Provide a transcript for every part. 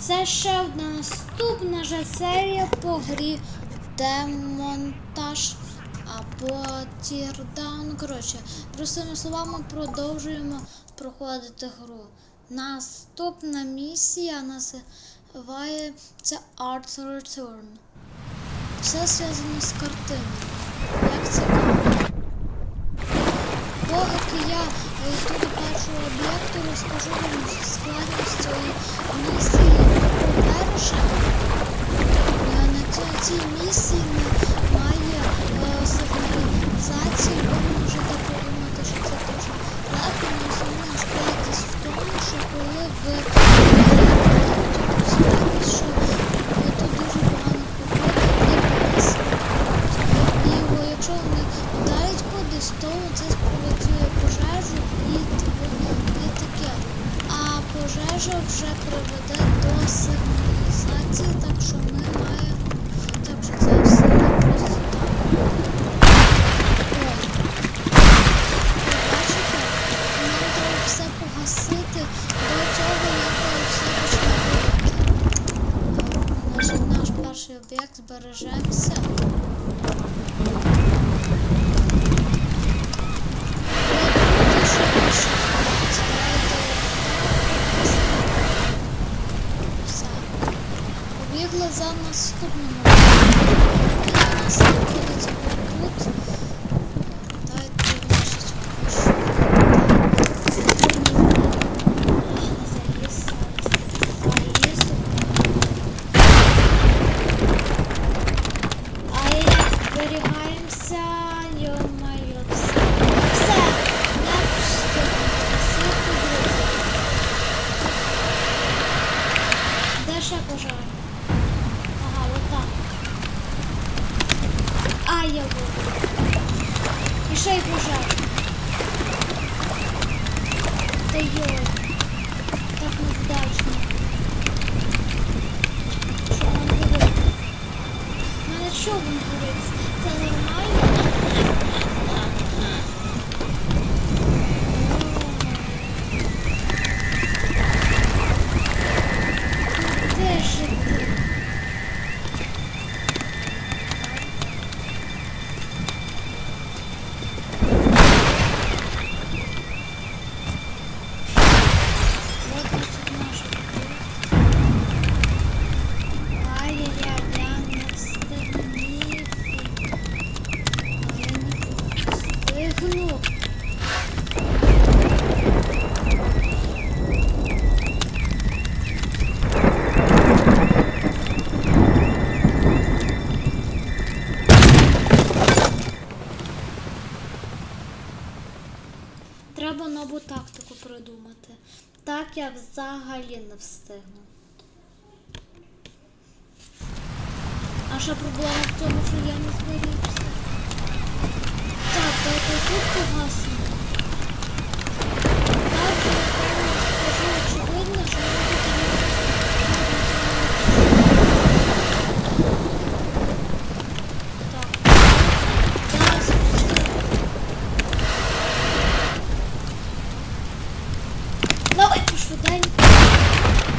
Це ще одна наступна же серія по грі демонтаж або тірдаун. Коротше, простими словами, продовжуємо проходити гру. Наступна місія називається Art Return. Все зв'язано з картиною. Як цікаво. Поки я йду до першого об'єкту, розкажу вам складність цієї місії. По-перше, на цій місії немає сигналізації, ви можете подумати, що це дуже легко, але основна складність в тому, що коли ви складність, що ви тут дуже погано ходите, і якщо вони вдарять кудись, то це спровоцює пожежу і таке. А пожежа вже приведе до сигналізації, так що ми маємо... Так що це все не просто так. Бачите? Нам треба все погасити до цього, як все почне горіти. Наш перший об'єкт збережемося. Побігла за наступному. Нас знаходиться тут. Дайте вирішити пошу. Заїзд. Ай, зберігаємося. Йо-майо, все. Все! Не встигнути. Де ще пожар? Ага, вот так. Ай, я буду. І ще й пожар. Та йой. Так невдачно. Що нам буде? У мене що він горить? Це нормально? Де ж ти? Треба нову тактику придумати. Так я взагалі не встигну. А ще проблема в тому, що я не зберігся. Так, давайте тут погасимо. Так, я скажу очевидно, що ми тут давай пошвиденько.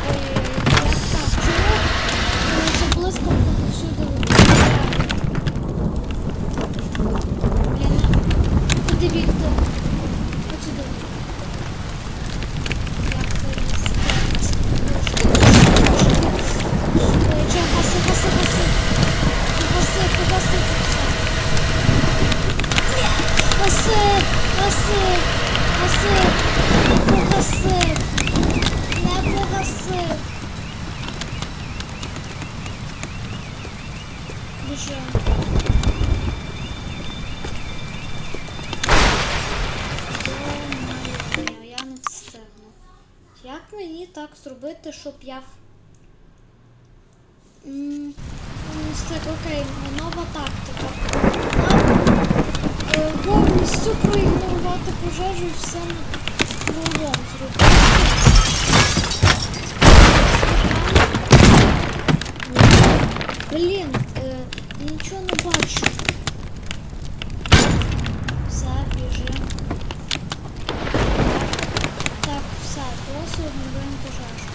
Ой-ой-ой, так, чому? Це близько всюди вибігає. Блін, куди бігти? Отсюди. Як це їсти? Чого, гаси. Погаси це все. Гаси. Не погасив. Біжи. Я не встигну. Як мені так зробити, щоб я... Так, окей, нова тактика. Повністю проігнорувати пожежу і все кругом зробити. Блін, нічого не бачу. Все, біжимо. Так, все, просто обновляємо пожежу.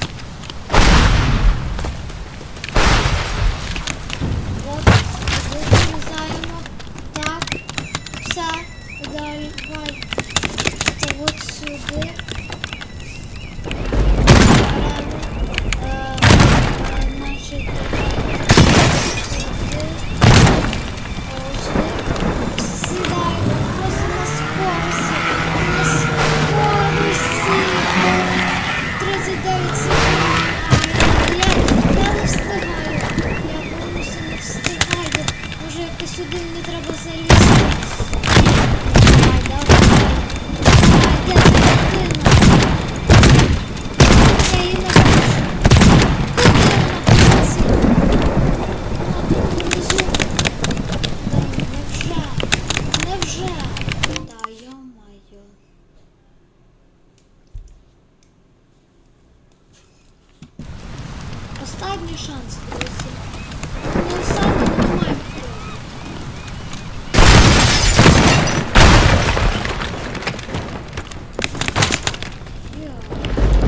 Останній шанс, друзі. Не останній, але немає впливу.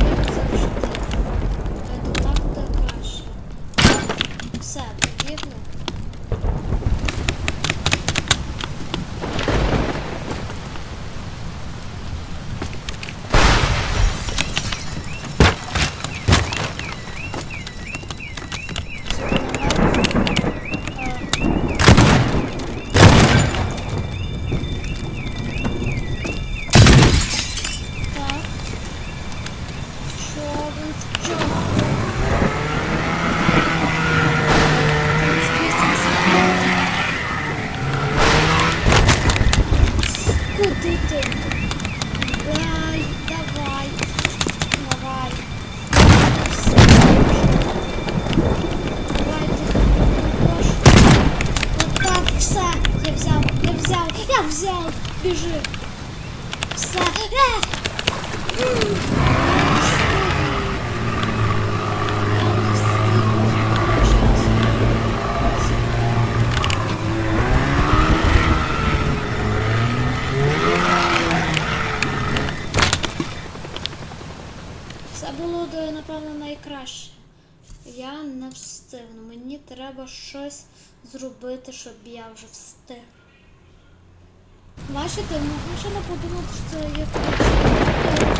Як завжди. Так буде краще. Все, побігли. Куди ти? Давай, давай, давай. Давай, ти можеш. Отак, все. Я взяв. Біжи. Все. Це було, напевно, найкраще. Я не встигну. Мені треба щось зробити, щоб я вже встиг. Бачите, можна подумати, що це якось...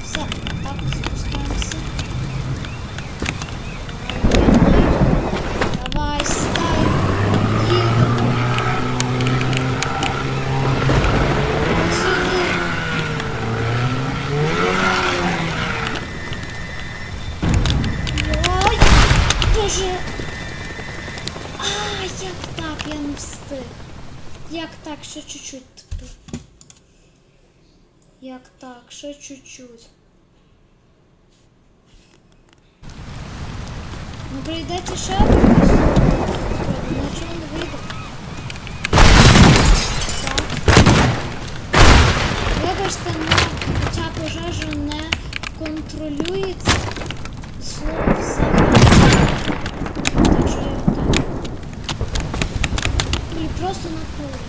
Все, так, запускаємося. Давай, стай. Їдемо. Сюди. Ой, боже. Як так, я не встиг. Як так, ще чуть-чуть. Як так, ще чуть-чуть. Ну, прийдеться ще якось. Нічого не вийде. Так. Вибачте, ця пожежа не контролюється. Слово взагалі. Так що я так. І просто на колі.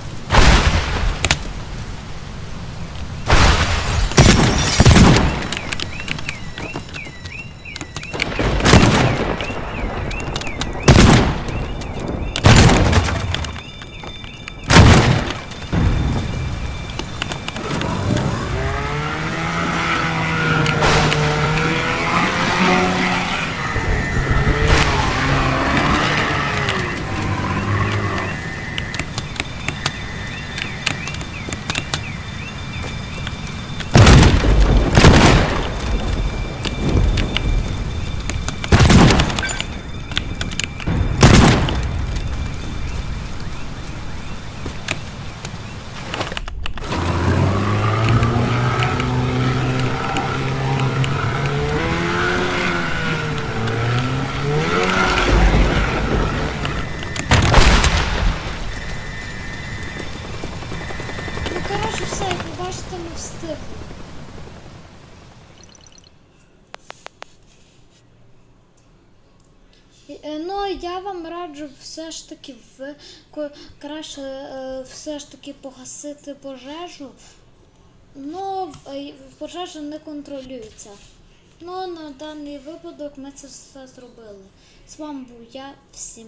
Бачите, ми встигли. Ну, я вам раджу все ж таки краще все ж таки погасити пожежу. Ну, пожежа не контролюється. Ну, а на даний випадок ми це все зробили. З вами був я. Всім